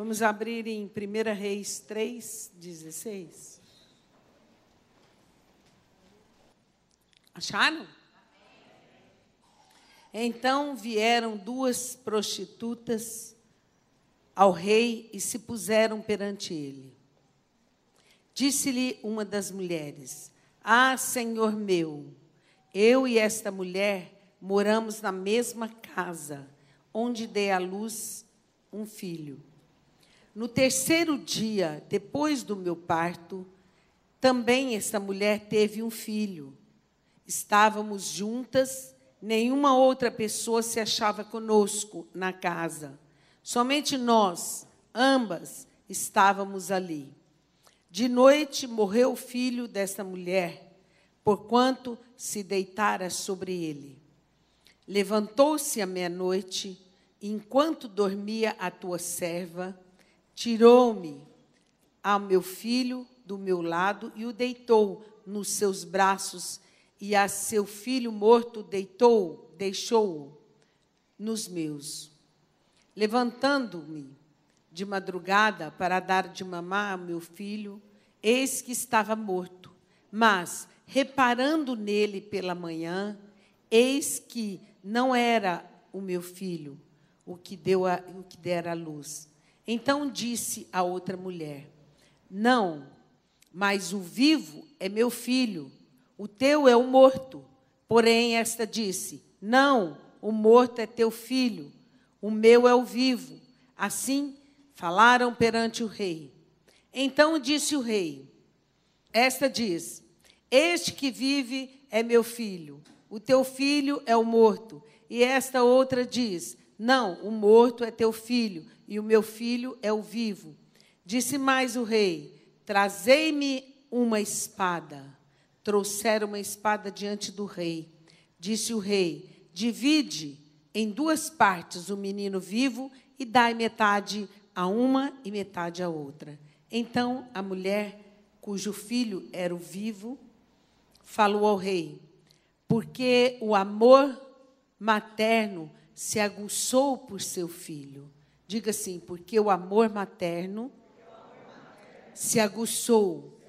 Vamos abrir em 1 Reis 3:16. Acharam? Então vieram 2 prostitutas ao rei e se puseram perante ele. Disse-lhe uma das mulheres: Ah, senhor meu, eu e esta mulher moramos na mesma casa, onde dei à luz um filho. No 3º dia, depois do meu parto, também esta mulher teve um filho. Estávamos juntas, nenhuma outra pessoa se achava conosco na casa. Somente nós, ambas, estávamos ali. De noite morreu o filho desta mulher, porquanto se deitara sobre ele. Levantou-se à meia-noite, e enquanto dormia a tua serva, tirou-me ao meu filho do meu lado e o deitou nos seus braços, e a seu filho morto deixou-o nos meus. Levantando-me de madrugada para dar de mamar ao meu filho, eis que estava morto. Mas, reparando nele pela manhã, eis que não era o meu filho o que dera à luz. Então disse a outra mulher: Não, mas o vivo é meu filho, o teu é o morto. Porém, esta disse: Não, o morto é teu filho, o meu é o vivo. Assim falaram perante o rei. Então disse o rei: Esta diz: Este que vive é meu filho, o teu filho é o morto. E esta outra diz: Não, o morto é teu filho, e o meu filho é o vivo. Disse mais o rei: Trazei-me uma espada. Trouxeram uma espada diante do rei. Disse o rei: Divide em 2 partes o menino vivo e dai metade a uma e metade a outra. Então a mulher, cujo filho era o vivo, falou ao rei: Porque o amor materno se aguçou por seu filho. Diga assim: porque o amor materno se aguçou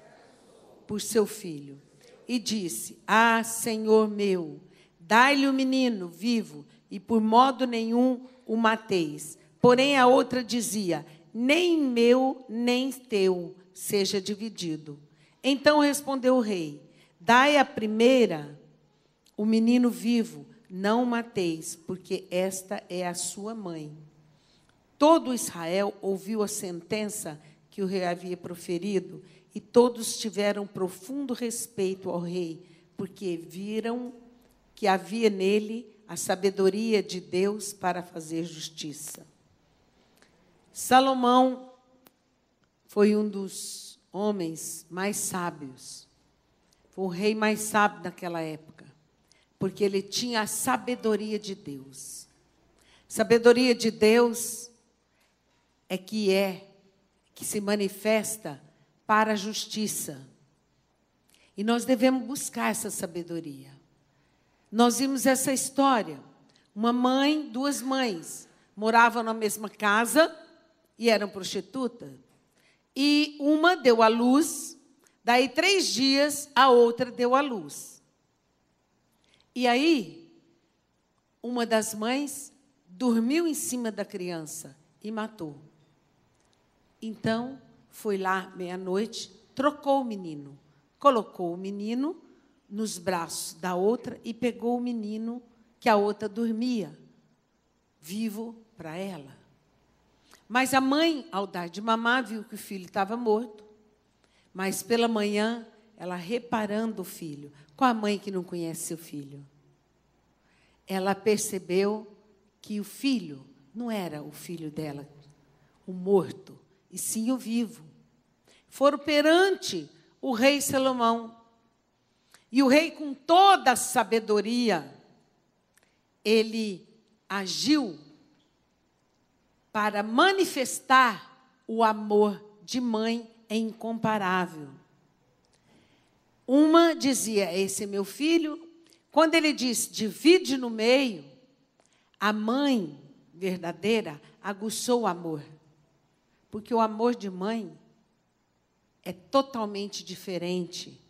por seu filho. E disse: Ah, Senhor meu, dai-lhe o menino vivo, e por modo nenhum o mateis. Porém a outra dizia: Nem meu, nem teu seja dividido. Então respondeu o rei: Dai à primeira o menino vivo, não o mateis, porque esta é a sua mãe. Todo Israel ouviu a sentença que o rei havia proferido, e todos tiveram profundo respeito ao rei, porque viram que havia nele a sabedoria de Deus para fazer justiça. Salomão foi um dos homens mais sábios. Foi o rei mais sábio naquela época, porque ele tinha a sabedoria de Deus. Sabedoria de Deus é que se manifesta para a justiça. E nós devemos buscar essa sabedoria. Nós vimos essa história. Uma mãe, 2 mães, moravam na mesma casa e eram prostitutas. E uma deu à luz, daí 3 dias a outra deu à luz. E aí, uma das mães dormiu em cima da criança e matou. Então, foi lá meia-noite, trocou o menino, colocou o menino nos braços da outra e pegou o menino que a outra dormia, vivo para ela. Mas a mãe, ao dar de mamar, viu que o filho estava morto. Mas pela manhã, ela reparando o filho. Qual a mãe que não conhece seu filho? Ela percebeu que o filho não era o filho dela, o morto, e sim o vivo. Foram perante o rei Salomão. E o rei, com toda a sabedoria, ele agiu para manifestar o amor de mãe é incomparável. Uma dizia: esse é meu filho. Quando ele diz divide no meio, a mãe verdadeira aguçou o amor. Porque o amor de mãe é totalmente diferente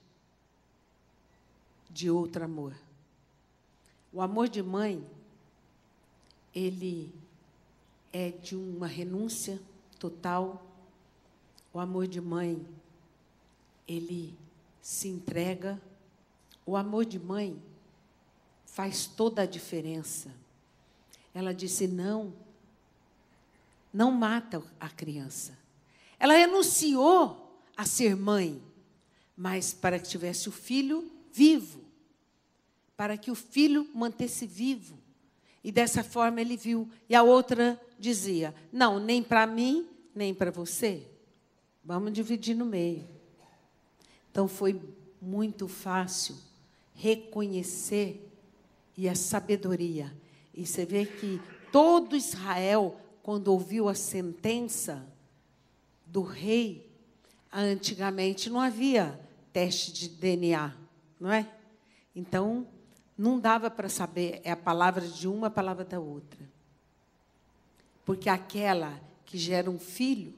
de outro amor. O amor de mãe, ele é de uma renúncia total. O amor de mãe, ele se entrega. O amor de mãe faz toda a diferença. Ela disse: não mata a criança. Ela renunciou a ser mãe, mas para que tivesse o filho vivo, para que o filho mantesse vivo. E dessa forma ele viu. E a outra dizia: não, nem para mim, nem para você. Vamos dividir no meio. Então foi muito fácil reconhecer, e a sabedoria. E você vê que todo Israel, quando ouviu a sentença do rei, antigamente não havia teste de DNA, não é? Então, não dava para saber, é a palavra de uma, a palavra da outra. Porque aquela que gera um filho,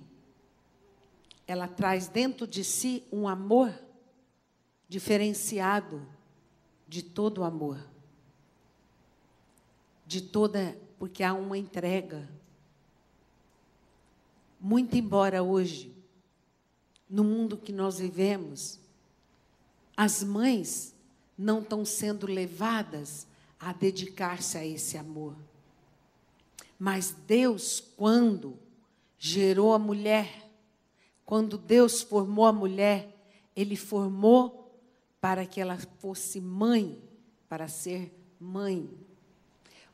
ela traz dentro de si um amor diferenciado de todo o amor. Porque há uma entrega. Muito embora hoje, no mundo que nós vivemos, as mães não estão sendo levadas a dedicar-se a esse amor. Mas Deus, quando gerou a mulher, quando Deus formou a mulher, Ele formou para que ela fosse mãe, para ser mãe.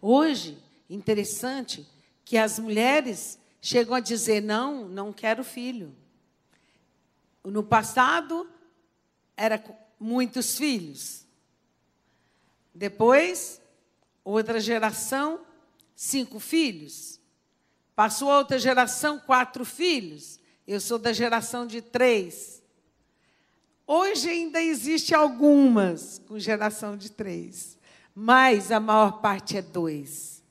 Hoje, interessante que as mulheres chegam a dizer: não quero filho. No passado, era muitos filhos. Depois, outra geração, 5 filhos. Passou outra geração, 4 filhos. Eu sou da geração de 3. Hoje ainda existe algumas com geração de 3. Mas a maior parte é 2.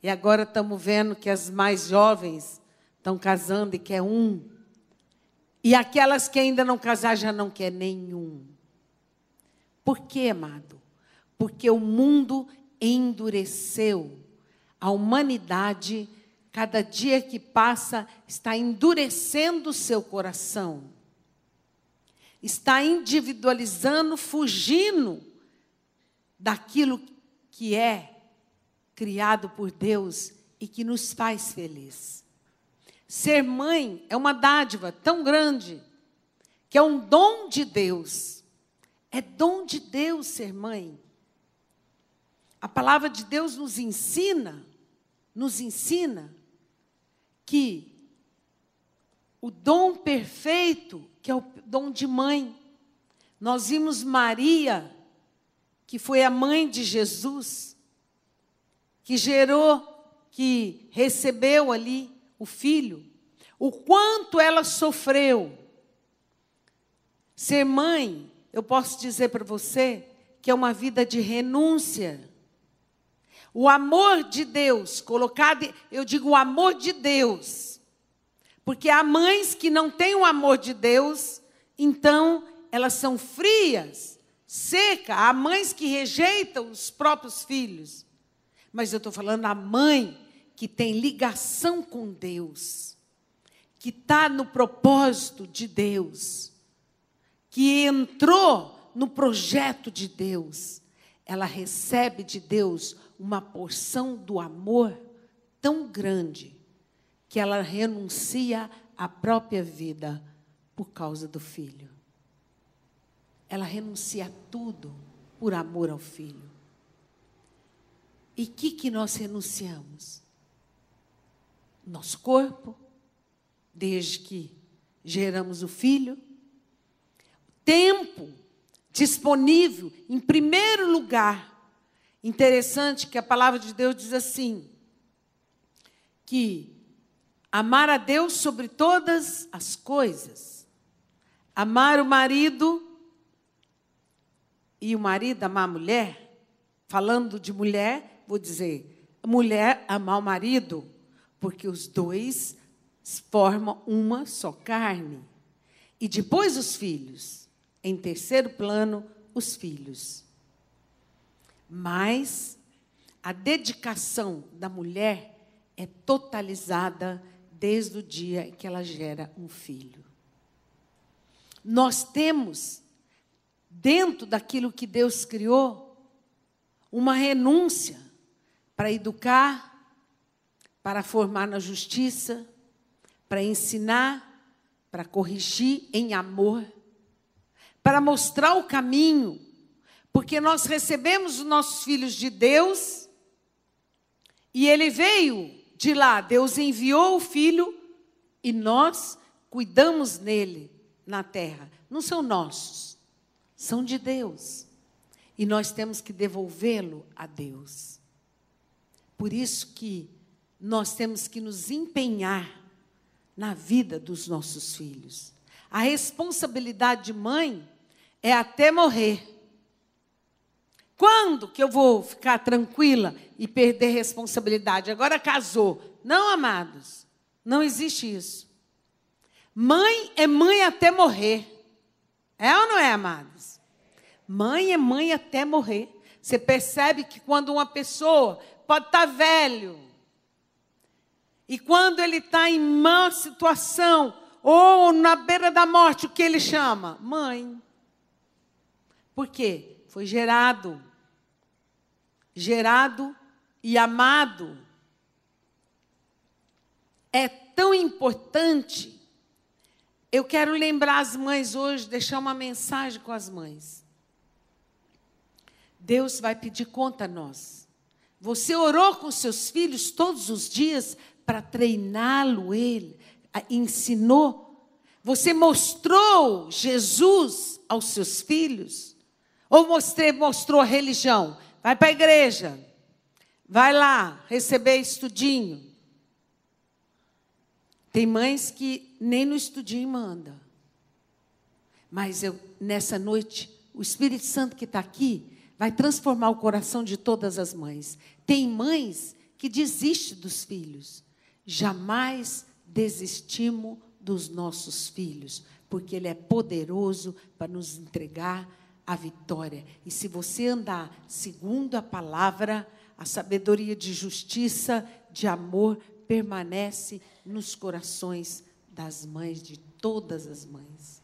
E agora estamos vendo que as mais jovens estão casando e quer 1. E aquelas que ainda não casaram já não quer nenhum. Por quê, amado? Porque o mundo endureceu. A humanidade, cada dia que passa, está endurecendo o seu coração. Está individualizando, fugindo daquilo que é criado por Deus e que nos faz feliz. Ser mãe é uma dádiva tão grande, que é um dom de Deus. É dom de Deus ser mãe. A palavra de Deus nos ensina que o dom perfeito, que é o dom de mãe. Nós vimos Maria, que foi a mãe de Jesus, que recebeu ali o filho, o quanto ela sofreu. Ser mãe, eu posso dizer para você, que é uma vida de renúncia. O amor de Deus, eu digo o amor de Deus, porque há mães que não têm o amor de Deus, então elas são frias, secas. Há mães que rejeitam os próprios filhos. Mas eu estou falando da mãe que tem ligação com Deus, que está no propósito de Deus, que entrou no projeto de Deus. Ela recebe de Deus uma porção do amor tão grande que ela renuncia à própria vida por causa do filho. Ela renuncia a tudo por amor ao filho. E o que nós renunciamos? Nosso corpo, desde que geramos o filho. Tempo disponível, em primeiro lugar. Interessante que a palavra de Deus diz assim, que amar a Deus sobre todas as coisas. Amar o marido e o marido amar a mulher. Falando de mulher, vou dizer, mulher amar o marido, porque os dois formam uma só carne. E depois os filhos. Em terceiro plano, os filhos. Mas a dedicação da mulher é totalizada desde o dia que ela gera um filho. Nós temos, dentro daquilo que Deus criou, uma renúncia para educar, para formar na justiça, para ensinar, para corrigir em amor, para mostrar o caminho, porque nós recebemos os nossos filhos de Deus, e ele veio de lá, Deus enviou o filho, e nós cuidamos nele na terra. Não são nossos, são de Deus. E nós temos que devolvê-lo a Deus. Por isso que nós temos que nos empenhar na vida dos nossos filhos. A responsabilidade de mãe é até morrer. Quando que eu vou ficar tranquila e perder responsabilidade? Agora casou. Não, amados, não existe isso. Mãe é mãe até morrer. É ou não é, amados? Mãe é mãe até morrer. Você percebe que quando uma pessoa pode estar velho, e quando ele está em má situação, ou na beira da morte, o que ele chama? Mãe. Por quê? Foi gerado e amado. É tão importante. Eu quero lembrar as mães hoje, deixar uma mensagem com as mães. Deus vai pedir conta a nós. Você orou com seus filhos todos os dias para treiná-lo, ele ensinou. Você mostrou Jesus aos seus filhos? Ou mostrou a religião? Vai para a igreja. Vai lá receber estudinho. Tem mães que nem no estudinho manda. Mas nessa noite, o Espírito Santo que está aqui vai transformar o coração de todas as mães. Tem mães que desistem dos filhos. Jamais desistimos dos nossos filhos, porque Ele é poderoso para nos entregar a vitória. E se você andar segundo a palavra, a sabedoria de justiça, de amor, permanece nos corações das mães, de todas as mães.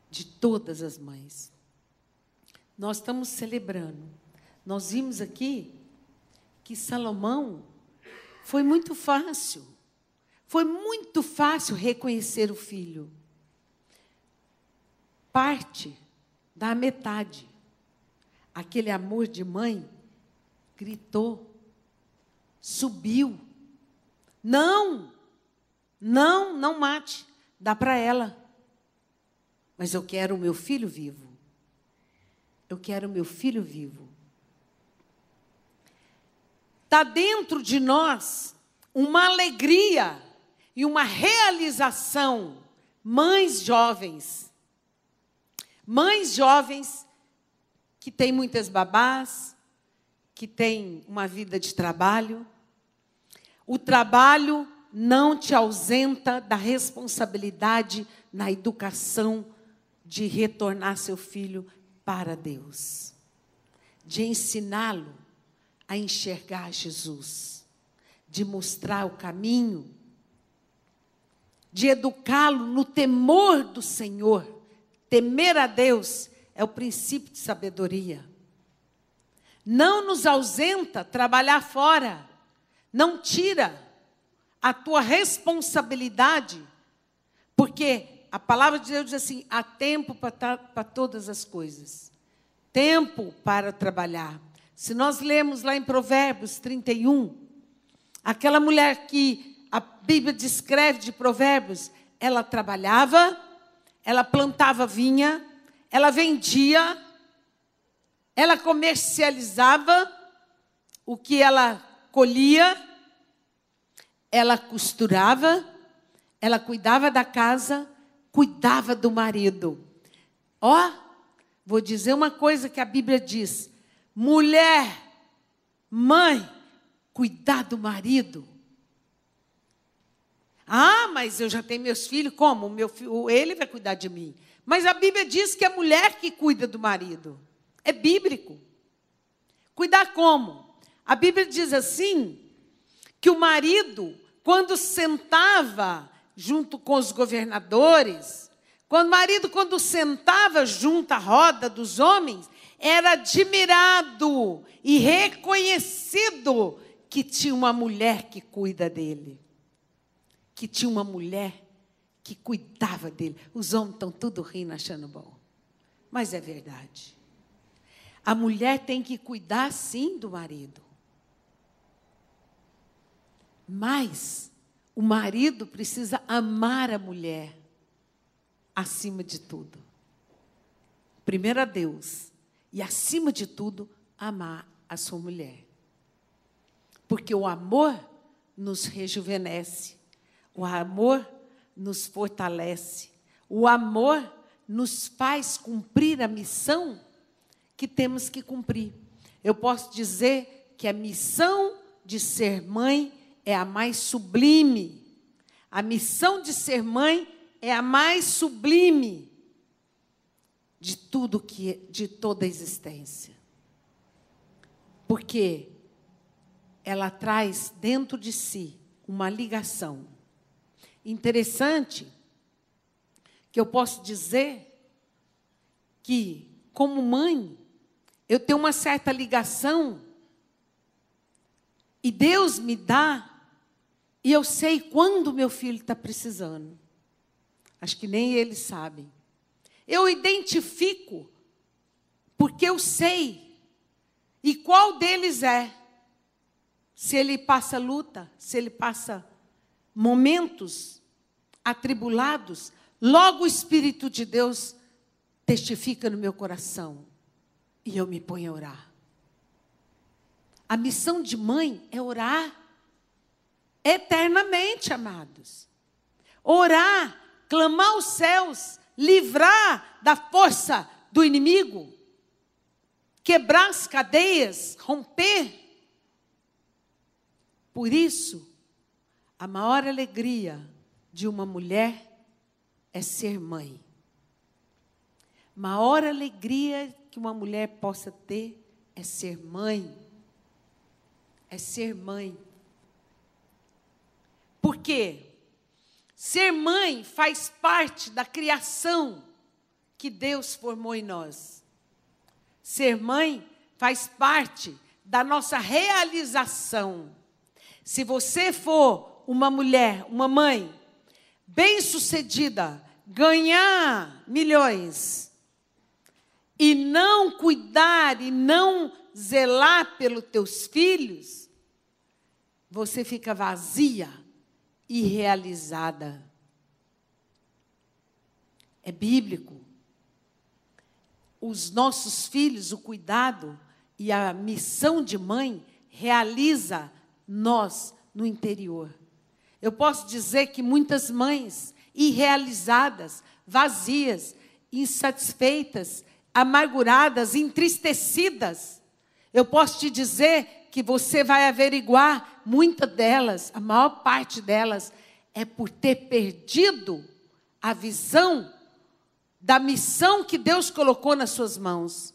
De todas as mães. Nós estamos celebrando. Nós vimos aqui que Salomão foi muito fácil. Foi muito fácil reconhecer o filho. Parte da metade. Aquele amor de mãe gritou, subiu. Não mate. Dá para ela. Mas eu quero o meu filho vivo. Eu quero o meu filho vivo. Está dentro de nós uma alegria e uma realização. Mães jovens que têm muitas babás, que têm uma vida de trabalho. O trabalho não te ausenta da responsabilidade na educação de retornar seu filho para Deus, de ensiná-lo a enxergar Jesus, de mostrar o caminho, de educá-lo no temor do Senhor. Temer a Deus é o princípio de sabedoria. Não nos ausenta trabalhar fora, não tira a tua responsabilidade, porque a palavra de Deus diz assim: há tempo para todas as coisas, tempo para trabalhar. Se nós lemos lá em Provérbios 31, aquela mulher que a Bíblia descreve de Provérbios, ela trabalhava, ela plantava vinha, ela vendia, ela comercializava o que ela colhia, ela costurava, ela cuidava da casa, cuidava do marido. Ó, vou dizer uma coisa que a Bíblia diz: mulher, mãe, cuidar do marido Ah, mas eu já tenho meus filhos, como? O meu filho, ele vai cuidar de mim. Mas a Bíblia diz que é a mulher que cuida do marido. É bíblico. Cuidar como? A Bíblia diz assim, que o marido, quando sentava junto com os governadores, quando sentava junto à roda dos homens, era admirado e reconhecido que tinha uma mulher que cuida dele. Que tinha uma mulher que cuidava dele. Os homens estão tudo rindo, achando bom. Mas é verdade. A mulher tem que cuidar, sim, do marido. Mas o marido precisa amar a mulher acima de tudo. Primeiro a Deus. E acima de tudo, amar a sua mulher. Porque o amor nos rejuvenesce. O amor nos fortalece. O amor nos faz cumprir a missão que temos que cumprir. Eu posso dizer que a missão de ser mãe é a mais sublime. A missão de ser mãe é a mais sublime de tudo de toda a existência. Porque ela traz dentro de si uma ligação. Interessante que eu posso dizer que, como mãe, eu tenho uma certa ligação e Deus me dá e eu sei quando meu filho está precisando. Acho que nem eles sabem. Eu identifico porque eu sei e qual deles é. Se ele passa luta, se ele passa momentos atribulados, logo o Espírito de Deus testifica no meu coração. E eu me ponho a orar. A missão de mãe é orar eternamente, amados. Orar, clamar aos céus, livrar da força do inimigo, quebrar as cadeias, romper. Por isso, a maior alegria de uma mulher é ser mãe. Maior alegria que uma mulher possa ter é ser mãe. É ser mãe. Por quê? Ser mãe faz parte da criação que Deus formou em nós. Ser mãe faz parte da nossa realização. Se você for uma mulher, uma mãe, bem-sucedida, ganhar milhões, e não cuidar e não zelar pelos teus filhos, você fica vazia e realizada. É bíblico. Os nossos filhos, o cuidado e a missão de mãe realiza nós no interior. Eu posso dizer que muitas mães irrealizadas, vazias, insatisfeitas, amarguradas, entristecidas, eu posso te dizer que você vai averiguar, muitas delas, a maior parte delas, é por ter perdido a visão da missão que Deus colocou nas suas mãos.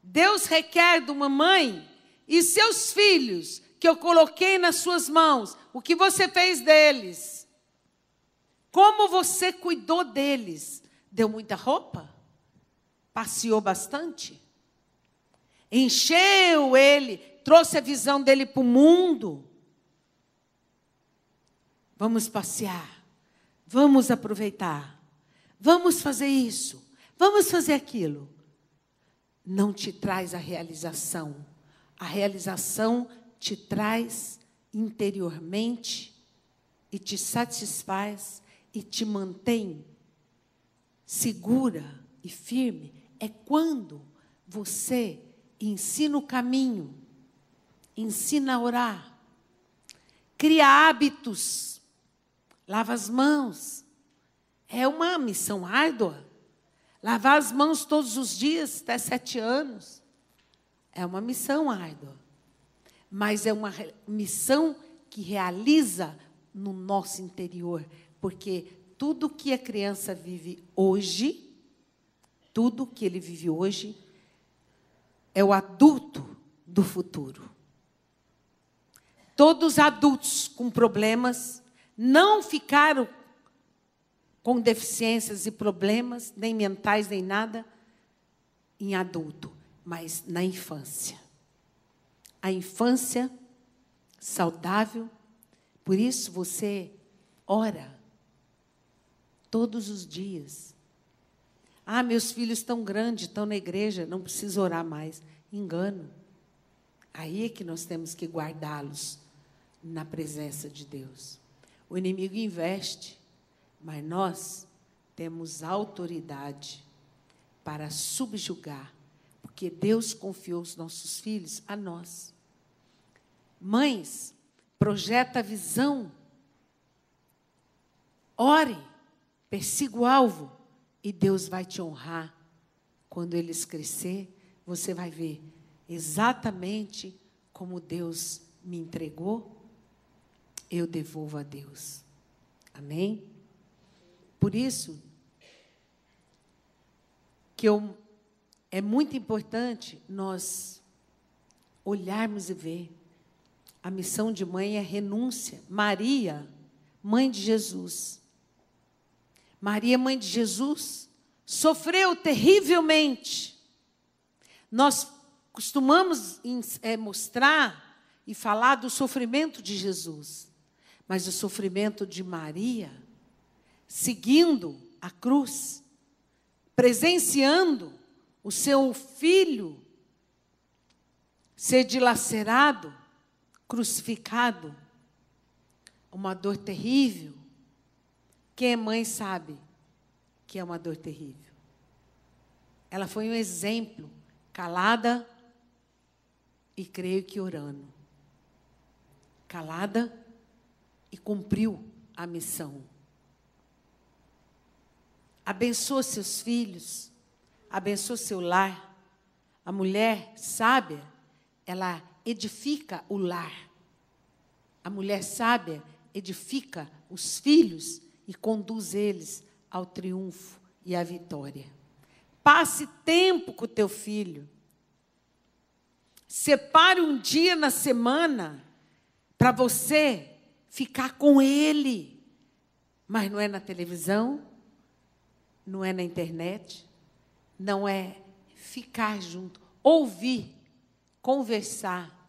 Deus requer de uma mãe e seus filhos, que eu coloquei nas suas mãos, o que você fez deles? Como você cuidou deles? Deu muita roupa? Passeou bastante? Encheu ele? Trouxe a visão dele para o mundo? Vamos passear. Vamos aproveitar. Vamos fazer isso. Vamos fazer aquilo. Não te traz a realização. A realização te traz interiormente e te satisfaz e te mantém segura e firme. É quando você ensina o caminho, ensina a orar, cria hábitos, lava as mãos. É uma missão árdua. Lavar as mãos todos os dias, até 7 anos. É uma missão árdua. Mas é uma missão que realiza no nosso interior, porque tudo que a criança vive hoje, tudo que ele vive hoje, é o adulto do futuro. Todos os adultos com problemas não ficaram com deficiências e problemas, nem mentais, nem nada, em adulto, mas na infância. A infância saudável, por isso você ora todos os dias. Ah, meus filhos estão grandes, estão na igreja, não preciso orar mais. Engano. Aí é que nós temos que guardá-los na presença de Deus. O inimigo investe, mas nós temos autoridade para subjugar, porque Deus confiou os nossos filhos a nós. Mães, projeta a visão. Ore, persiga o alvo, e Deus vai te honrar. Quando eles crescer, você vai ver exatamente como Deus me entregou, eu devolvo a Deus. Amém? Por isso que é muito importante nós olharmos e ver. A missão de mãe é renúncia. Maria, mãe de Jesus. Maria, mãe de Jesus, sofreu terrivelmente. Nós costumamos mostrar e falar do sofrimento de Jesus, mas o sofrimento de Maria, seguindo a cruz, presenciando o seu filho ser dilacerado, crucificado, uma dor terrível. Quem é mãe sabe que é uma dor terrível. Ela foi um exemplo, calada e creio que orando. Calada e cumpriu a missão. Abençoa seus filhos, abençoa seu lar. A mulher sábia, ela edifica o lar. A mulher sábia edifica os filhos e conduz eles ao triunfo e à vitória. Passe tempo com o teu filho. Separe um dia na semana para você ficar com ele. Mas não é na televisão, não é na internet, não é ficar junto, ouvir, conversar.